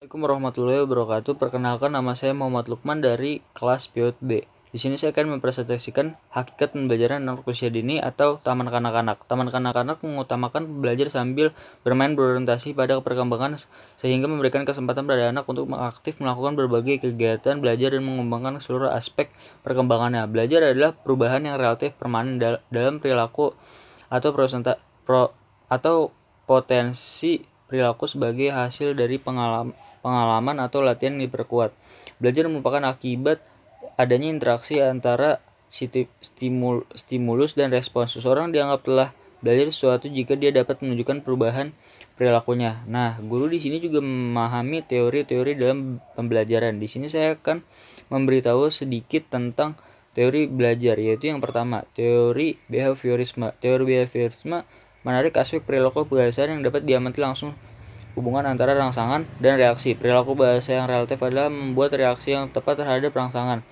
Assalamualaikum warahmatullahi wabarakatuh. Perkenalkan, nama saya Muhammad Lukman dari kelas PIOT B. Di sini saya akan mempresentasikan hakikat pembelajaran anak usia dini atau taman kanak-kanak. Taman kanak-kanak mengutamakan belajar sambil bermain berorientasi pada perkembangan sehingga memberikan kesempatan pada anak untuk aktif melakukan berbagai kegiatan belajar dan mengembangkan seluruh aspek perkembangannya. Belajar adalah perubahan yang relatif permanen dalam perilaku atau atau potensi perilaku sebagai hasil dari pengalaman atau latihan yang diperkuat. Belajar merupakan akibat adanya interaksi antara stimulus dan respons. Seseorang dianggap telah belajar sesuatu jika dia dapat menunjukkan perubahan perilakunya. Nah, guru di sini juga memahami teori-teori dalam pembelajaran. Di sini saya akan memberitahu sedikit tentang teori belajar, yaitu yang pertama, teori behaviorisme. Teori behaviorisme menarik aspek perilaku bahasa yang dapat diamati langsung hubungan antara rangsangan dan reaksi. Perilaku bahasa yang relatif adalah membuat reaksi yang tepat terhadap rangsangan.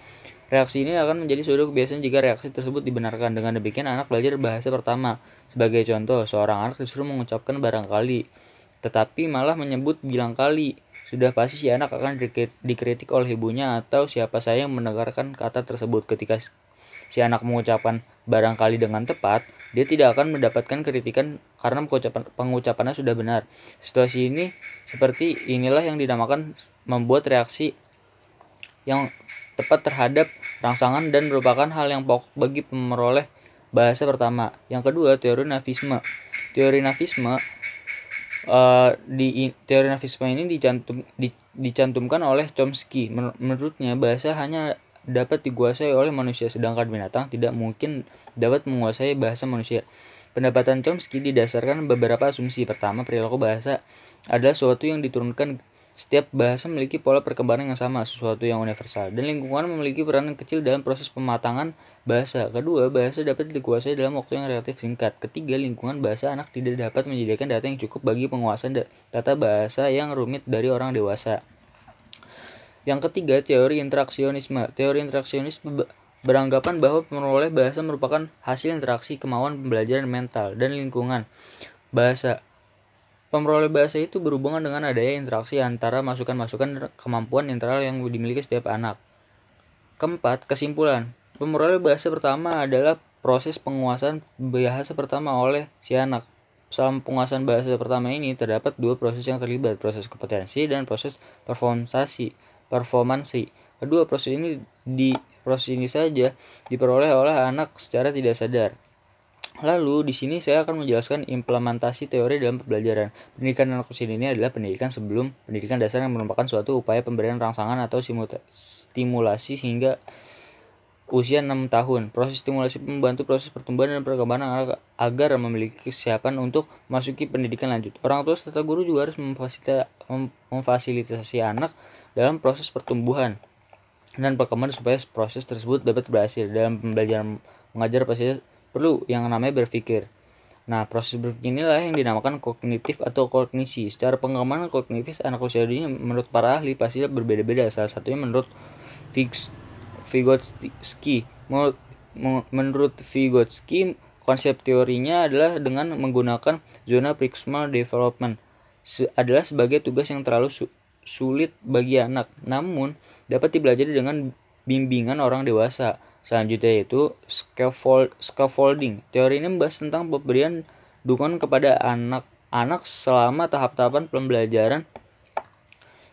Reaksi ini akan menjadi suatu kebiasaan jika reaksi tersebut dibenarkan. Dengan demikian, anak belajar bahasa pertama. Sebagai contoh, seorang anak disuruh mengucapkan barangkali, tetapi malah menyebut bilang kali. Sudah pasti si anak akan dikritik oleh ibunya atau siapa saja yang mendengarkan kata tersebut. Ketika si anak mengucapkan barangkali dengan tepat, dia tidak akan mendapatkan kritikan karena pengucapannya sudah benar. Situasi ini seperti inilah yang dinamakan membuat reaksi yang tepat terhadap rangsangan dan merupakan hal yang pokok bagi pemeroleh bahasa pertama. Yang kedua, teori nafisme. Teori nafisme teori nafisme ini dicantumkan oleh Chomsky. Menurutnya, bahasa hanya dapat dikuasai oleh manusia, sedangkan binatang tidak mungkin dapat menguasai bahasa manusia. Pendapatan Chomsky didasarkan beberapa asumsi. Pertama, perilaku bahasa adalah sesuatu yang diturunkan. Setiap bahasa memiliki pola perkembangan yang sama, sesuatu yang universal, dan lingkungan memiliki peran yang kecil dalam proses pematangan bahasa. Kedua, bahasa dapat dikuasai dalam waktu yang relatif singkat. Ketiga, lingkungan bahasa anak tidak dapat menyediakan data yang cukup bagi penguasaan tata bahasa yang rumit dari orang dewasa. Yang ketiga, teori interaksionisme. Teori interaksionisme beranggapan bahwa pemeroleh bahasa merupakan hasil interaksi kemauan pembelajaran mental dan lingkungan bahasa. Pemeroleh bahasa itu berhubungan dengan adanya interaksi antara masukan-masukan dan kemampuan internal yang dimiliki setiap anak. Keempat, kesimpulan. Pemeroleh bahasa pertama adalah proses penguasaan bahasa pertama oleh si anak. Selama penguasaan bahasa pertama ini terdapat dua proses yang terlibat, proses kompetensi dan proses performansi. Kedua proses ini saja diperoleh oleh anak secara tidak sadar. Lalu di sini saya akan menjelaskan implementasi teori dalam pembelajaran. Pendidikan anak usia dini adalah pendidikan sebelum pendidikan dasar yang merupakan suatu upaya pemberian rangsangan atau stimulasi hingga usia 6 tahun. Proses stimulasi membantu proses pertumbuhan dan perkembangan agar memiliki kesiapan untuk memasuki pendidikan lanjut. Orang tua serta guru juga harus memfasilitasi anak dalam proses pertumbuhan dan perkembangan supaya proses tersebut dapat berhasil. Dalam pembelajaran mengajar pasti perlu yang namanya berpikir. Nah, proses berpikir inilah yang dinamakan kognitif atau kognisi. Secara pengembangan kognitif anak usia dini menurut para ahli pasti berbeda-beda. Salah satunya menurut Vygotsky. Menurut Vygotsky, konsep teorinya adalah dengan menggunakan zona proximal development adalah sebagai tugas yang terlalu sulit bagi anak, namun dapat dipelajari dengan bimbingan orang dewasa. Selanjutnya yaitu scaffolding. Teori ini membahas tentang pemberian dukungan kepada anak-anak selama tahap-tahapan pembelajaran.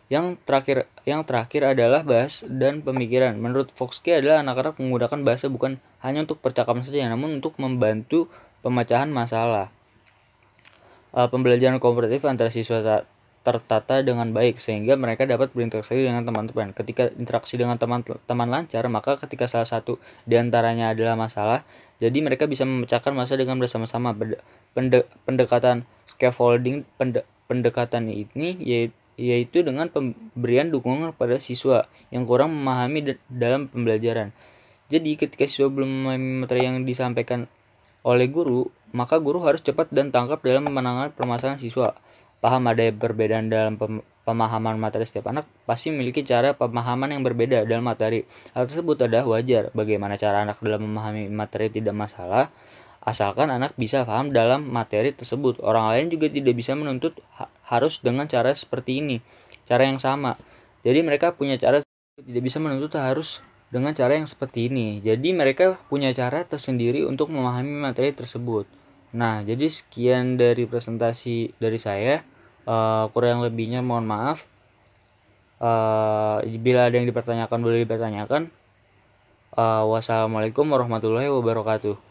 Yang terakhir adalah bahasa dan pemikiran. Menurut Vygotsky adalah anak-anak menggunakan bahasa bukan hanya untuk percakapan saja, namun untuk membantu pemecahan masalah. Pembelajaran kompetitif antara siswa tertata dengan baik sehingga mereka dapat berinteraksi dengan teman-teman. Ketika interaksi dengan teman-teman lancar, maka ketika salah satu di antaranya adalah masalah, jadi mereka bisa memecahkan masalah dengan bersama-sama. Pendekatan scaffolding pendekatan ini yaitu dengan pemberian dukungan kepada siswa yang kurang memahami dalam pembelajaran. Jadi ketika siswa belum memahami materi yang disampaikan oleh guru, maka guru harus cepat dan tangkap dalam menangani permasalahan siswa. Paham ada perbedaan dalam pemahaman materi setiap anak pasti memiliki cara pemahaman yang berbeda dalam materi. Hal tersebut adalah wajar. Bagaimana cara anak dalam memahami materi tidak masalah, asalkan anak bisa paham dalam materi tersebut. Orang lain juga tidak bisa menuntut harus dengan cara seperti ini. cara yang sama. Jadi mereka punya cara, tidak bisa menuntut harus dengan cara yang seperti ini. Jadi mereka punya cara tersendiri untuk memahami materi tersebut. Nah, jadi sekian dari presentasi dari saya. Kurang lebihnya mohon maaf. Bila ada yang dipertanyakan boleh dipertanyakan. Wassalamualaikum warahmatullahi wabarakatuh.